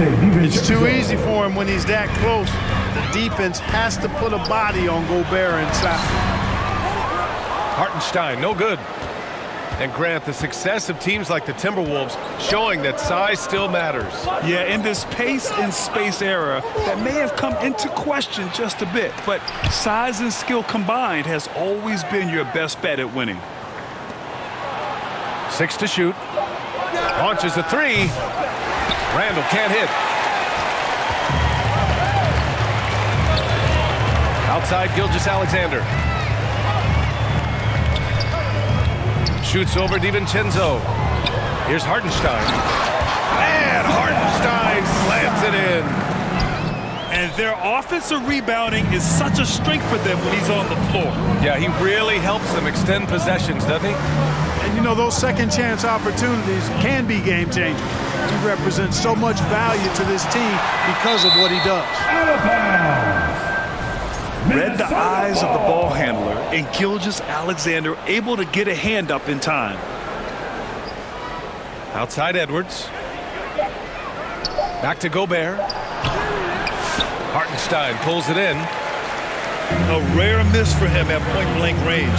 It's too easy for him when he's that close. The defense has to put a body on Gobert inside. Hartenstein, no good. And Grant, the success of teams like the Timberwolves showing that size still matters. Yeah, in this pace and space era, that may have come into question just a bit, but size and skill combined has always been your best bet at winning. 6 to shoot. Launches a 3. Randall can't hit. Outside Gilgeous-Alexander. Shoots over DiVincenzo. Here's Hartenstein. And Hartenstein slams it in. And their offensive rebounding is such a strength for them when he's on the floor. Yeah, he really helps them extend possessions, doesn't he? And you know, those second chance opportunities can be game changers. He represents so much value to this team because of what he does. Read the eyes of the ball handler, and Gilgeous-Alexander able to get a hand up in time. Outside Edwards. Back to Gobert. Hartenstein pulls it in. A rare miss for him at point-blank range.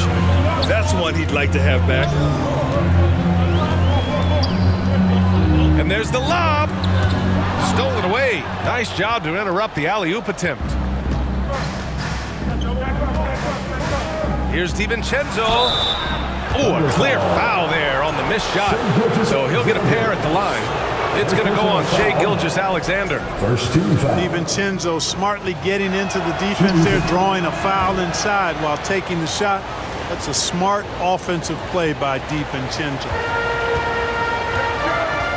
That's one he'd like to have back. And there's the lob. Stolen away. Nice job to interrupt the alley-oop attempt. Here's DiVincenzo. Oh, a clear foul there on the missed shot. So he'll get a pair at the line. It's going to go on Shai Gilgeous-Alexander. First team foul. DiVincenzo smartly getting into the defense there, drawing a foul inside while taking the shot. That's a smart offensive play by DiVincenzo.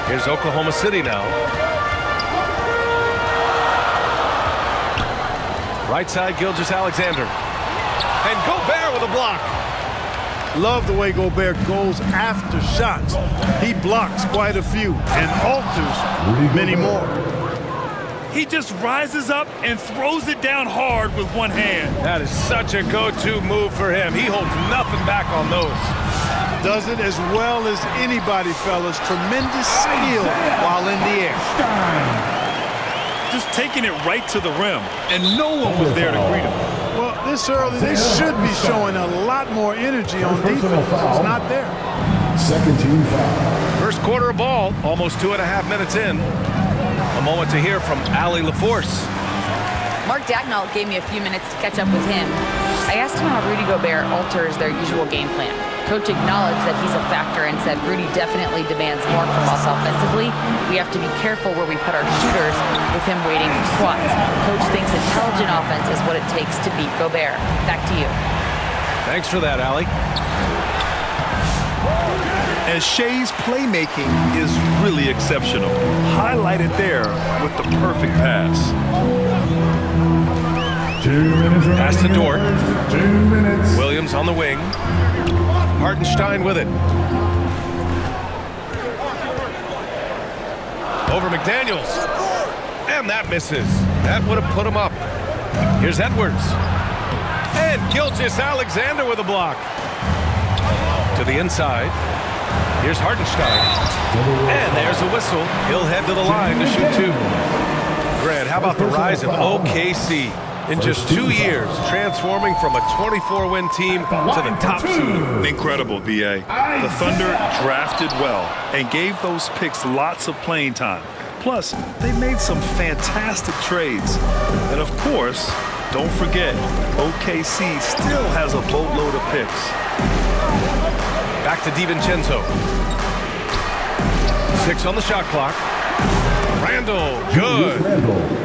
Here's Oklahoma City now. Right side Gilgeous-Alexander. And Gobert with a block. Love the way Gobert goes after shots. He blocks quite a few and alters many more. He just rises up and throws it down hard with one hand. That is such a go-to move for him. He holds nothing back on those. Does it as well as anybody, fellas. Tremendous skill while in the air. Just taking it right to the rim, and no one was there to greet him. Well, this early, they should be showing a lot more energy on defense. It's not there. Second team foul. First quarter of ball, almost 2.5 minutes in. A moment to hear from Allie LaForce. Mark Dagnall gave me a few minutes to catch up with him. I asked him how Rudy Gobert alters their usual game plan. Coach acknowledged that he's a factor and said Rudy definitely demands more from us offensively. We have to be careful where we put our shooters with him waiting for swats. Coach thinks intelligent offense is what it takes to beat Gobert. Back to you. Thanks for that, Allie. And Shai's playmaking is really exceptional. Highlighted there with the perfect pass. 2 minutes. Pass to Dort. 2 minutes. Williams on the wing. Hartenstein with it. Over McDaniels. And that misses. That would have put him up. Here's Edwards. And Gilgeous-Alexander with a block. To the inside. Here's Hartenstein. And there's a whistle. He'll head to the line to shoot 2. Grant, how about the rise of OKC? In just 2 years, transforming from a 24-win team to the top seed. Incredible, B.A. The Thunder drafted well and gave those picks lots of playing time. Plus, they made some fantastic trades. And of course, don't forget, OKC still has a boatload of picks. Back to DiVincenzo. 6 on the shot clock. Randall, good.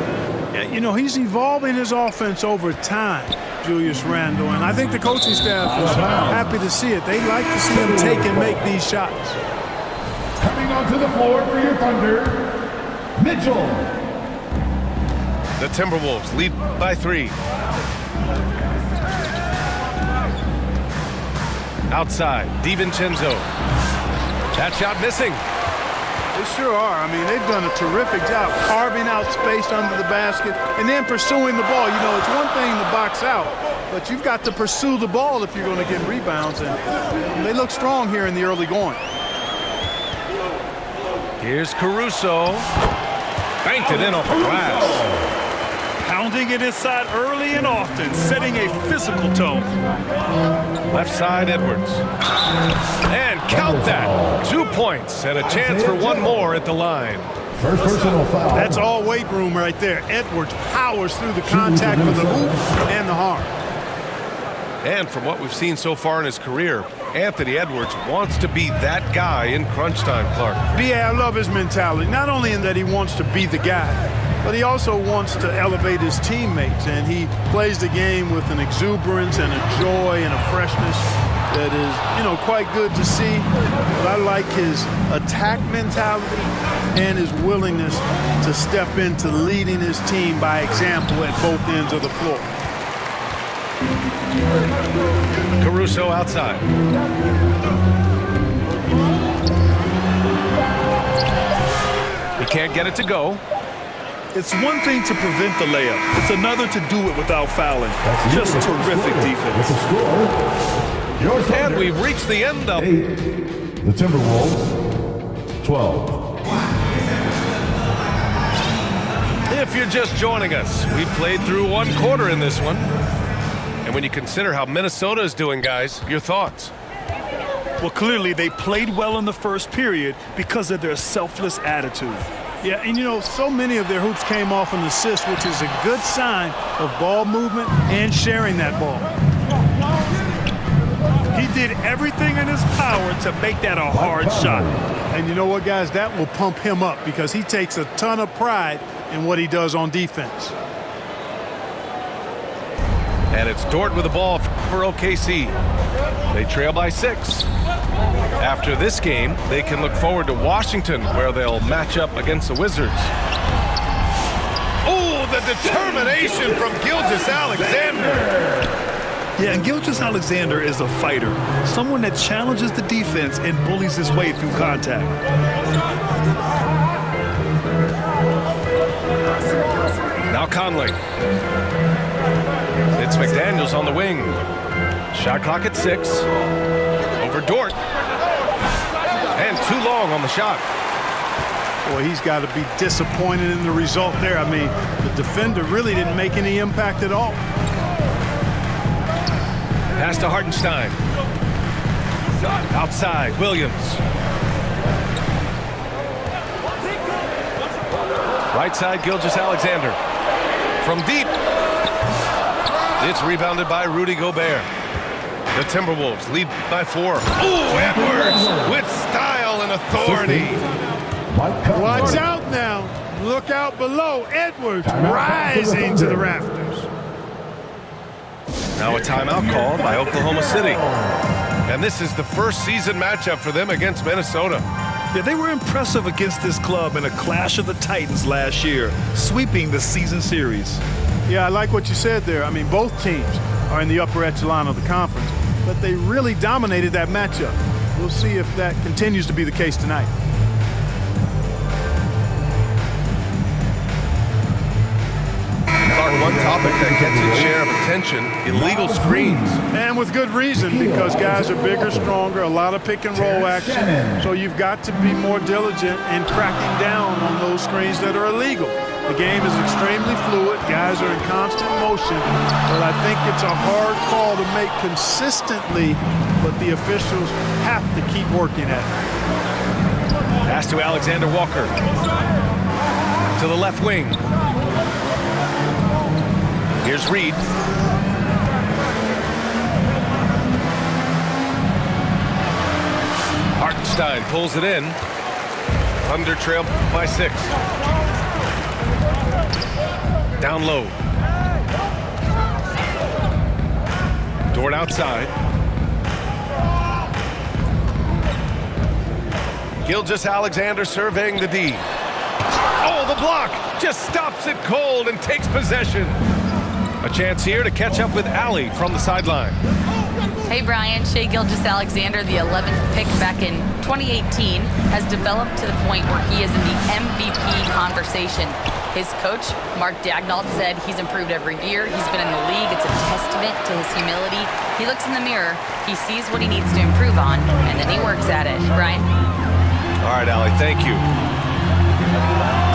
You know, he's evolving his offense over time, Julius Randle, and I think the coaching staff is happy to see it. They like to see him take and make these shots. Coming onto the floor for your Thunder, Mitchell. The Timberwolves lead by 3. Outside, DiVincenzo. That shot missing. They sure are. I mean, they've done a terrific job carving out space under the basket and then pursuing the ball. You know, it's one thing to box out, but you've got to pursue the ball if you're going to get rebounds, and they look strong here in the early going. Here's Caruso. Banked it in off the glass. Pounding it inside early and often, setting a physical tone. Left side, Edwards. And count that. 2 points and a chance for one more at the line. First personal foul. That's all weight room right there. Edwards powers through the contact with the hoop and the harm. And from what we've seen so far in his career, Anthony Edwards wants to be that guy in crunch time, Clark. Yeah, I love his mentality. Not only in that he wants to be the guy, but he also wants to elevate his teammates. And he plays the game with an exuberance and a joy and a freshness that is, quite good to see. But I like his attack mentality and his willingness to step into leading his team by example at both ends of the floor. Caruso outside. He can't get it to go. It's one thing to prevent the layup. It's another to do it without fouling. Just terrific defense. And we've reached the end of 8. The Timberwolves, 12. If you're just joining us, we've played through one quarter in this one. And when you consider how Minnesota is doing, guys, your thoughts? Well, clearly they played well in the first period because of their selfless attitude. Yeah, and so many of their hoops came off an assist, which is a good sign of ball movement and sharing that ball. He did everything in his power to make that a hard shot. And you know what, guys? That will pump him up because he takes a ton of pride in what he does on defense. And it's Dort with the ball for OKC. They trail by 6. After this game, they can look forward to Washington, where they'll match up against the Wizards. Oh, the determination from Gilgeous-Alexander. Yeah, and Gilgeous-Alexander is a fighter, someone that challenges the defense and bullies his way through contact. Now Conley. It's McDaniels on the wing. Shot clock at 6. Over Dort. And too long on the shot. Boy, he's got to be disappointed in the result there. I mean, the defender really didn't make any impact at all. Pass to Hartenstein. Outside, Williams. Right side, Gilgeous-Alexander. From deep. It's rebounded by Rudy Gobert. The Timberwolves lead by 4. Ooh, Edwards with style and authority. Watch out now. Look out below. Edwards rising to the rafters. Now a timeout called by Oklahoma City. And this is the first season matchup for them against Minnesota. Yeah, they were impressive against this club in a clash of the Titans last year, sweeping the season series. Yeah, I like what you said there. I mean, both teams are in the upper echelon of the conference, but they really dominated that matchup. We'll see if that continues to be the case tonight. One topic that gets its share of attention, illegal screens. And with good reason, because guys are bigger, stronger, a lot of pick and roll action. So you've got to be more diligent in cracking down on those screens that are illegal. The game is extremely fluid. Guys are in constant motion. But I think it's a hard call to make consistently, but the officials have to keep working at it. Pass to Alexander Walker. To the left wing. Here's Reed. Hartenstein pulls it in. Thunder trail by 6. Down low. Dort outside. Gilgeous-Alexander surveying the D. Oh, the block just stops it cold and takes possession. A chance here to catch up with Allie from the sideline. Hey, Brian. Shai Gilgeous-Alexander, the 11th pick back in 2018, has developed to the point where he is in the MVP conversation. His coach, Mark Daigneault, said he's improved every year. He's been in the league. It's a testament to his humility. He looks in the mirror, he sees what he needs to improve on, and then he works at it. Brian? All right, Allie, thank you.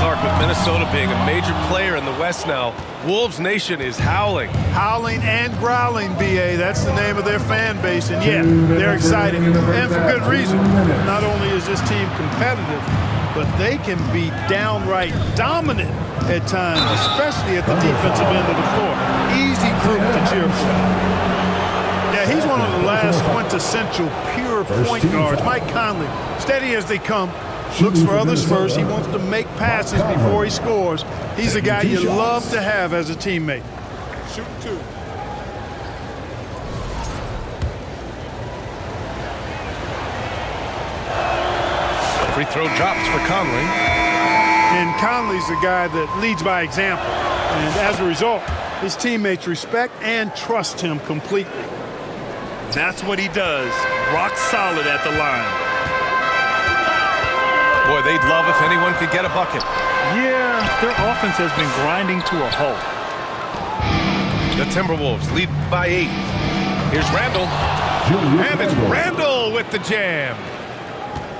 Clark, with Minnesota being a major player in the West now, Wolves Nation is howling. Howling and growling, B.A. That's the name of their fan base. And, yeah, they're excited. And for good reason. Not only is this team competitive, but they can be downright dominant at times, especially at the defensive end of the floor. Easy group to cheer for. Yeah, he's one of the last quintessential pure point guards. Mike Conley, steady as they come, looks for others first. He wants to make passes before he scores. He's a guy you love to have as a teammate. Shoot two. Free throw drops for Conley. And Conley's the guy that leads by example. And as a result, his teammates respect and trust him completely. That's what he does. Rock solid at the line. Boy, they'd love if anyone could get a bucket. Yeah, their offense has been grinding to a halt. The Timberwolves lead by 8. Here's Randall. And it's Randall with the jam.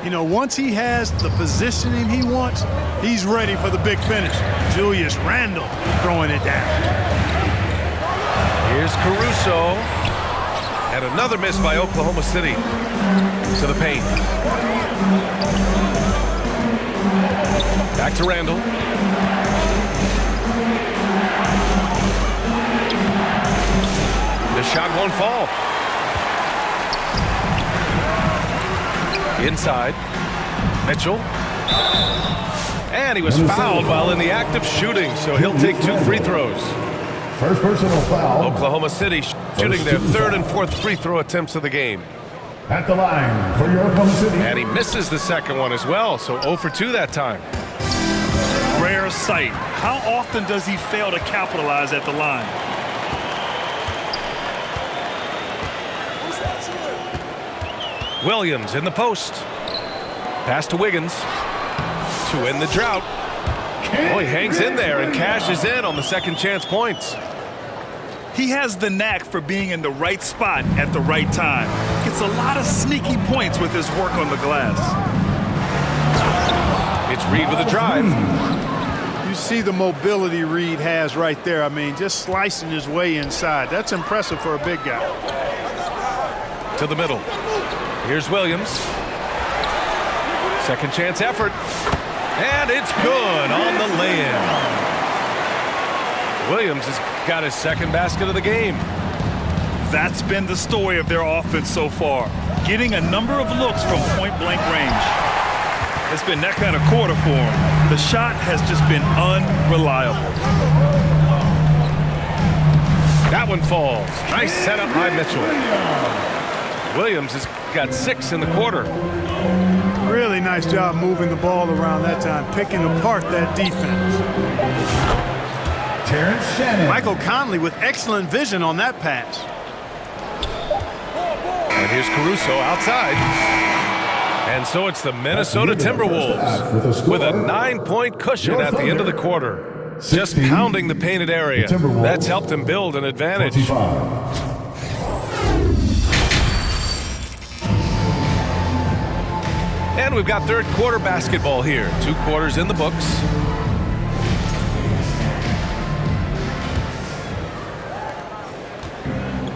You know, once he has the positioning he wants, he's ready for the big finish. Julius Randle throwing it down. Here's Caruso. And another miss by Oklahoma City to the paint. Back to Randall. The shot won't fall. Inside. Mitchell. And he was fouled while in the act of shooting, so he'll take 2 free throws. First personal foul. Oklahoma City shooting their 3rd and 4th free throw attempts of the game. At the line for your Oklahoma City. And he misses the second one as well, so 0 for 2 that time. Rare sight. How often does he fail to capitalize at the line? Williams in the post. Pass to Wiggins to end the drought. Oh, he hangs in there and cashes in on the second chance points. He has the knack for being in the right spot at the right time. Gets a lot of sneaky points with his work on the glass. It's Reed with a drive. You see the mobility Reed has right there. I mean, just slicing his way inside. That's impressive for a big guy. To the middle. Here's Williams. Second chance effort. And it's good on the lay-in. Williams has got his second basket of the game. That's been the story of their offense so far. Getting a number of looks from point-blank range. It's been that kind of quarter for him. The shot has just been unreliable. That one falls. Nice setup by Mitchell. Williams has got 6 in the quarter. Really nice job moving the ball around that time, picking apart that defense. Terrence Shannon. Michael Conley with excellent vision on that pass. And here's Caruso outside. And so it's the Minnesota Timberwolves with a 9-point cushion at the end of the quarter. Just pounding the painted area. That's helped them build an advantage. 25. And we've got third quarter basketball here. 2 quarters in the books.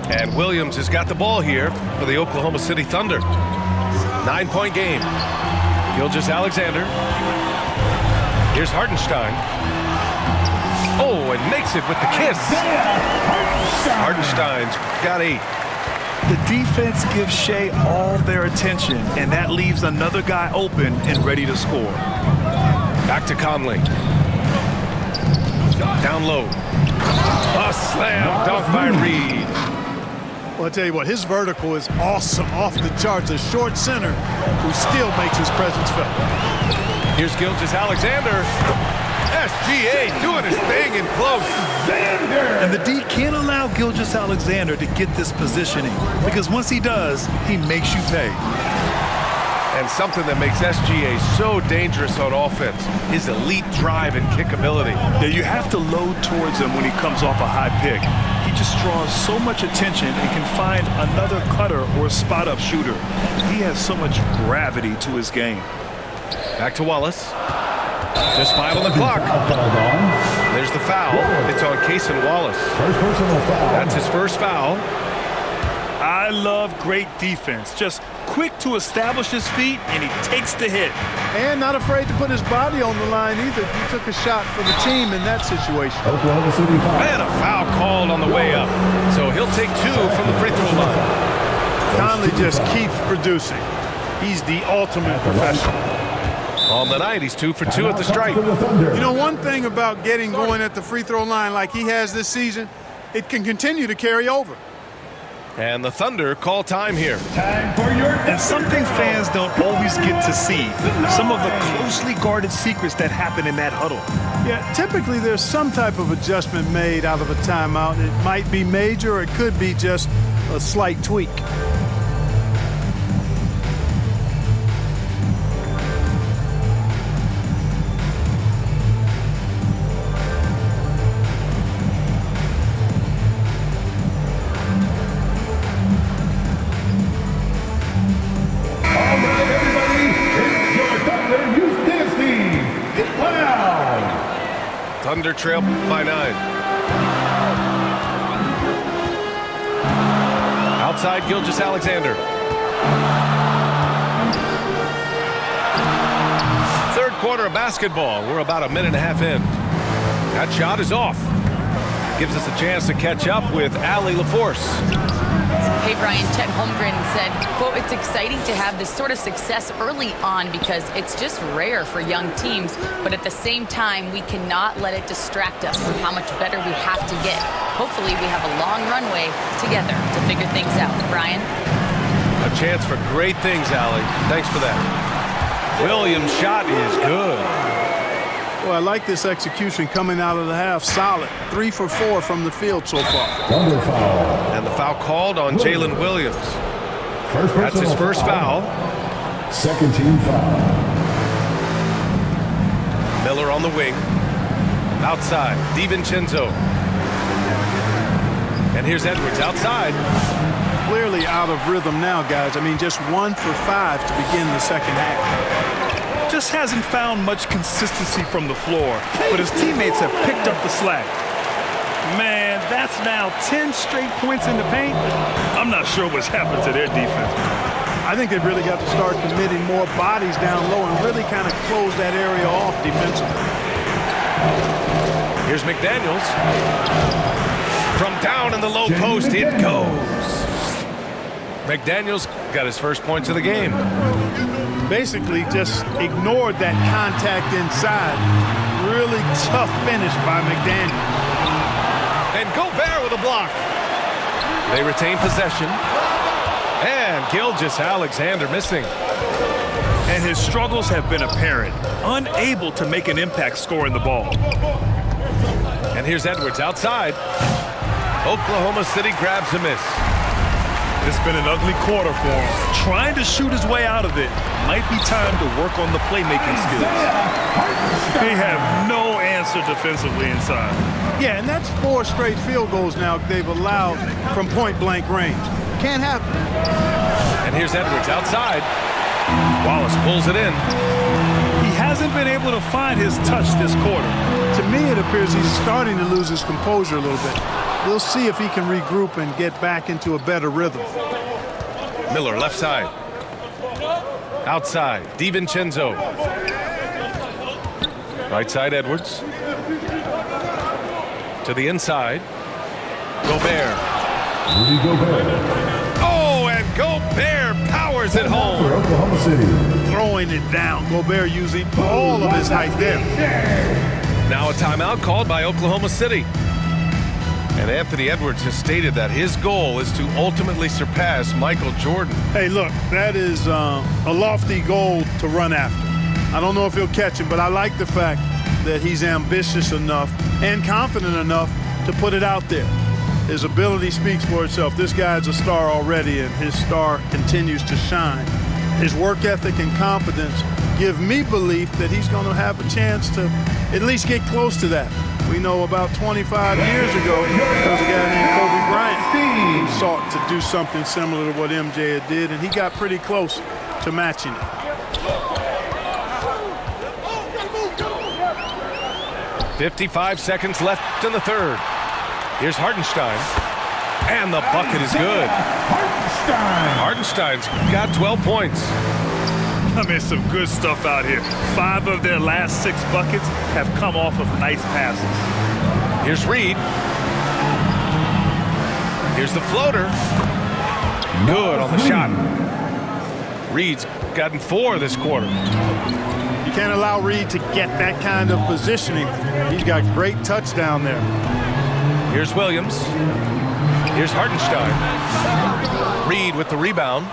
And Williams has got the ball here for the Oklahoma City Thunder. 9-point game. Gilgeous-Alexander. Here's Hartenstein. Oh, and makes it with the kiss. Hartenstein's got 8. The defense gives Shea all their attention, and that leaves another guy open and ready to score. Back to Conley. Down low. A slam dunk by Reed. Well, I'll tell you what, his vertical is awesome, off the charts. A short center who still makes his presence felt. Here's Gilgeous-Alexander. SGA doing his thing in close. And the D can't allow Gilgeous-Alexander to get this positioning, because once he does, he makes you pay. And something that makes SGA so dangerous on offense, his elite drive and kick ability. Yeah, you have to load towards him when he comes off a high pick. He just draws so much attention and can find another cutter or spot-up shooter. He has so much gravity to his game. Back to Wallace. Just 5 on the clock. There's the foul. It's on Cason Wallace. First personal foul. That's his first foul. I love great defense. Just quick to establish his feet, and he takes the hit. And not afraid to put his body on the line either. He took a shot for the team in that situation. Oklahoma City foul. And a foul called on the way up. So he'll take 2 from the free throw line. Conley just keeps producing. He's the ultimate professional. On the night, he's 2 for 2 at the stripe. You know, one thing about getting going at the free throw line like he has this season, it can continue to carry over. And the Thunder call time here. Time for your And something fans don't always get to see, some of the closely guarded secrets that happen in that huddle. Yeah, typically there's some type of adjustment made out of a timeout. It might be major or it could be just a slight tweak. Thunder trail by 9. Outside, Gilgeous-Alexander. Third quarter of basketball. We're about a minute and a half in. That shot is off. Gives us a chance to catch up with Allie LaForce. Hey, Brian, Chet Holmgren said, quote, "It's exciting to have this sort of success early on because it's just rare for young teams, but at the same time, we cannot let it distract us from how much better we have to get. Hopefully, we have a long runway together to figure things out." Brian? A chance for great things, Allie. Thanks for that. Williams' shot is good. Well, I like this execution coming out of the half. Solid. 3 for 4 from the field so far. Thunder foul. And the foul called on Jalen Williams. First That's his personal first foul. Second team foul. Miller on the wing. Outside, DiVincenzo. And here's Edwards outside. Clearly out of rhythm now, guys. I mean, just 1 for 5 to begin the second half. Just hasn't found much consistency from the floor, but his teammates have picked up the slack. Man, that's now 10 straight points in the paint. I'm not sure what's happened to their defense. I think they've really got to start committing more bodies down low and really kind of close that area off defensively. Here's McDaniels. From down in the low post, it goes. McDaniels got his first points of the game. Basically just ignored that contact inside. Really tough finish by McDaniels. And Gobert with a block. They retain possession. And Gilgeous-Alexander missing. And his struggles have been apparent, unable to make an impact scoring the ball. And here's Edwards outside. Oklahoma City grabs a miss. It's been an ugly quarter for him. Trying to shoot his way out of it. Might be time to work on the playmaking skills. They have no answer defensively inside. Yeah, and that's 4 straight field goals now they've allowed from point-blank range. Can't happen. And here's Edwards outside. Wallace pulls it in. He hasn't been able to find his touch this quarter. To me, it appears he's starting to lose his composure a little bit. We'll see if he can regroup and get back into a better rhythm. Miller left side. Outside, DiVincenzo. Right side, Edwards. To the inside. Gobert. Rudy Gobert. Oh, and Gobert powers it home. For Oklahoma City. Throwing it down. Gobert using all of his height there. Now a timeout called by Oklahoma City. And Anthony Edwards has stated that his goal is to ultimately surpass Michael Jordan. Hey, look, that is a lofty goal to run after. I don't know if he'll catch it, but I like the fact that he's ambitious enough and confident enough to put it out there. His ability speaks for itself. This guy's a star already, and his star continues to shine. His work ethic and confidence give me belief that he's going to have a chance to at least get close to that. We know about 25 years ago, there was a guy named Kobe Bryant who sought to do something similar to what MJ did, and he got pretty close to matching it. 55 seconds left in the third. Here's Hartenstein. And the bucket is good. Hartenstein's got 12 points. I mean, some good stuff out here. 5 of their last 6 buckets have come off of nice passes. Here's Reed. Here's the floater. Good on the shot. Reed's gotten 4 this quarter. You can't allow Reed to get that kind of positioning. He's got great touch down there. Here's Williams. Here's Hartenstein. Reed with the rebound.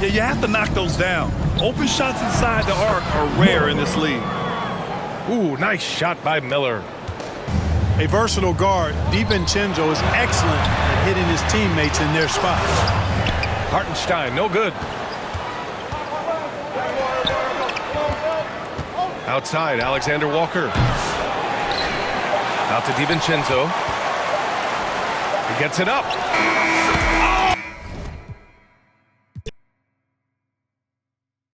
Yeah, you have to knock those down. Open shots inside the arc are rare in this league. Ooh, nice shot by Miller. A versatile guard, DiVincenzo is excellent at hitting his teammates in their spots. Hartenstein, no good. Outside, Alexander Walker. Out to DiVincenzo. He gets it up.